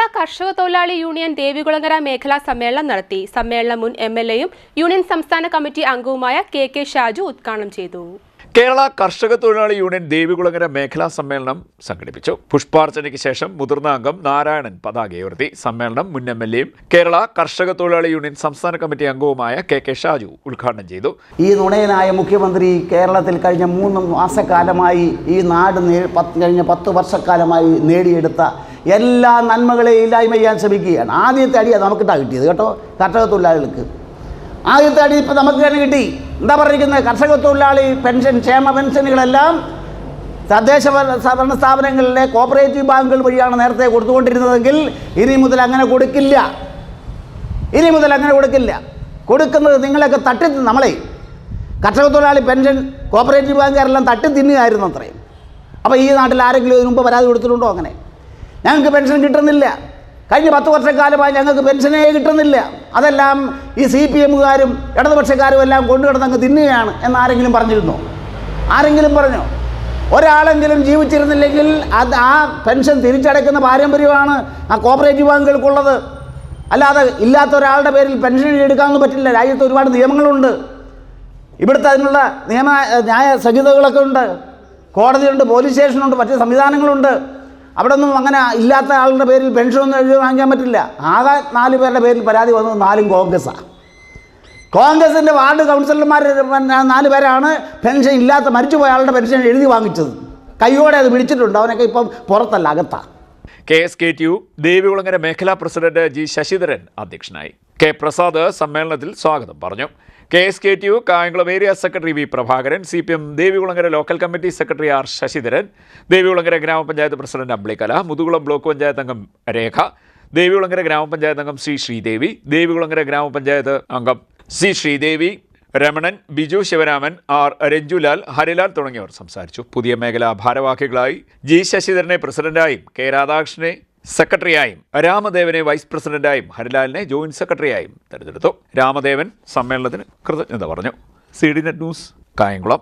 കേരള കർഷക തൊഴിലാളി യൂണിയൻ ദേവികുളങ്ങര മേഖലാ സമ്മേളനം നടത്തി. സമ്മേളനം മുൻ എംഎൽഎയും യൂണിയൻ സംസ്ഥാന കമ്മിറ്റി അംഗവുമായ കെ ഷാജു ഉദ്ഘാടനം ചെയ്തു. കേരള കർഷക തൊഴിലാളി യൂണിയൻ ദേവികുളങ്ങര മേഖലാ സമ്മേളനം സംഘടിപ്പിച്ചു. പുഷ്പാർച്ചനയ്ക്ക് ശേഷം മുതിർന്ന അംഗം നാരായണൻ പതാക ഉയർത്തി. സമ്മേളനം മുൻ എംഎൽഎയും കേരള കർഷക തൊഴിലാളി യൂണിയൻ സംസ്ഥാന കമ്മിറ്റി അംഗവുമായ കെ ഷാജു ഉദ്ഘാടനം ചെയ്തു. ഈ നുണയനായ മുഖ്യമന്ത്രി കേരളത്തിൽ കഴിഞ്ഞ 3 മാസക്കാലമായി ഈ നാട് കഴിഞ്ഞ 10 വർഷക്കാലമായി നേടിയെടുത്ത എല്ലാ നന്മകളെയും ഇല്ലായ്മ ചെയ്യാൻ ശ്രമിക്കുകയാണ്. ആദ്യത്തെ അടിയാണ് നമുക്കിട്ടാണ് കിട്ടിയത് കേട്ടോ. കർഷക തൊഴിലാളികൾക്ക് ആദ്യത്തെ അടി ഇപ്പം നമുക്ക് തന്നെ കിട്ടി. എന്താ പറഞ്ഞിരിക്കുന്നത്? കർഷക തൊഴിലാളി പെൻഷൻ, ക്ഷേമ പെൻഷനുകളെല്ലാം തദ്ദേശ ഭരണ സ്ഥാപനങ്ങളിലെ കോപ്പറേറ്റീവ് ബാങ്കുകൾ വഴിയാണ് നേരത്തെ കൊടുത്തുകൊണ്ടിരുന്നതെങ്കിൽ ഇനി മുതൽ അങ്ങനെ കൊടുക്കില്ല. കൊടുക്കുന്നത് നിങ്ങളൊക്കെ നമ്മളെ കർഷക തൊഴിലാളി പെൻഷൻ കോപ്പറേറ്റീവ് ബാങ്കുകാരെല്ലാം തിന്നുകയായിരുന്നു അത്രയും. അപ്പോൾ ഈ നാട്ടിൽ ആരെങ്കിലും ഇതിനു മുമ്പ് പരാതി കൊടുത്തിട്ടുണ്ടോ? അങ്ങനെ ഞങ്ങൾക്ക് പെൻഷൻ കിട്ടുന്നില്ല, കഴിഞ്ഞ 10 വർഷക്കാലമായി ഞങ്ങൾക്ക് പെൻഷനേ കിട്ടുന്നില്ല, അതെല്ലാം ഈ CPMകാരും ഇടതുപക്ഷക്കാരും എല്ലാം കൊണ്ടുകിടന്നങ്ങ് തിന്നുകയാണ് എന്ന് ആരെങ്കിലും പറഞ്ഞിരുന്നോ? ആരെങ്കിലും പറഞ്ഞോ? ഒരാളെങ്കിലും ജീവിച്ചിരുന്നില്ലെങ്കിൽ ആ പെൻഷൻ തിരിച്ചടയ്ക്കുന്ന പാരമ്പര്യമാണ് ആ കോപ്പറേറ്റീവ് ബാങ്കുകൾക്കുള്ളത്. അല്ലാതെ ഇല്ലാത്ത ഒരാളുടെ പേരിൽ പെൻഷൻ എടുക്കാനൊന്നും പറ്റില്ല. രാജ്യത്ത് ഒരുപാട് നിയമങ്ങളുണ്ട്. ഇവിടുത്തെ അതിനുള്ള ന്യായ സംഹിതകളൊക്കെ ഉണ്ട്. കോടതിയുണ്ട്, പോലീസ് സ്റ്റേഷനുണ്ട്, മറ്റ് സംവിധാനങ്ങളുണ്ട്. അവിടെ ഒന്നും അങ്ങനെ ഇല്ലാത്ത ആളുടെ പേരിൽ പെൻഷനൊന്നും എഴുതി വാങ്ങിക്കാൻ പറ്റില്ല. ആകെ 4 പേരുടെ പേരിൽ പരാതി വന്നത് 4 കോൺഗ്രസ്സാണ്. കോൺഗ്രസിൻ്റെ വാർഡ് കൗൺസിലർമാർ 4 പേരാണ് പെൻഷൻ ഇല്ലാത്ത മരിച്ചുപോയ ആളുടെ പെൻഷൻ എഴുതി വാങ്ങിച്ചത്. കൈയോടെ അത് പിടിച്ചിട്ടുണ്ട്. അവനൊക്കെ ഇപ്പം പുറത്തല്ല, അകത്താണ്. KSKTU ദേവികുളങ്ങര മേഖലാ പ്രസിഡന്റ് G ശശിധരൻ അധ്യക്ഷനായി. K പ്രസാദ് സമ്മേളനത്തിൽ സ്വാഗതം പറഞ്ഞു. KSKTU Kayamkulam area secretary V Prabhakaran, CPM Devikulangara local committee secretary R Sasidharan, Devikulangara ഗ്രാമപഞ്ചായത്ത് പ്രസിഡന്റ് അമ്പിളിക്കല, മുതുകുളം ബ്ലോക്ക് പഞ്ചായത്ത് അംഗം രേഖ, ദേവികുളങ്ങര ഗ്രാമപഞ്ചായത്ത് അംഗം C ശ്രീദേവി, ദേവികുളങ്ങര ഗ്രാമപഞ്ചായത്ത് അംഗം C ശ്രീദേവി, രമണൻ, ബിജു ശിവരാമൻ, R രഞ്ജുലാൽ, ഹരിലാൽ തുടങ്ങിയവർ സംസാരിച്ചു. പുതിയ മേഖലാ ഭാരവാഹികളായി G ശശിധരനെ പ്രസിഡന്റായും, K രാധാകൃഷ്ണനെ സെക്രട്ടറിയായും, രാമദേവനെ വൈസ് പ്രസിഡന്റായും, ഹരിലാലിനെ ജോയിന്റ് സെക്രട്ടറിയായും തെരഞ്ഞെടുത്തു. രാമദേവൻ സമ്മേളനത്തിന് കൃതജ്ഞത പറഞ്ഞു. CDNet news, Kayamkulam.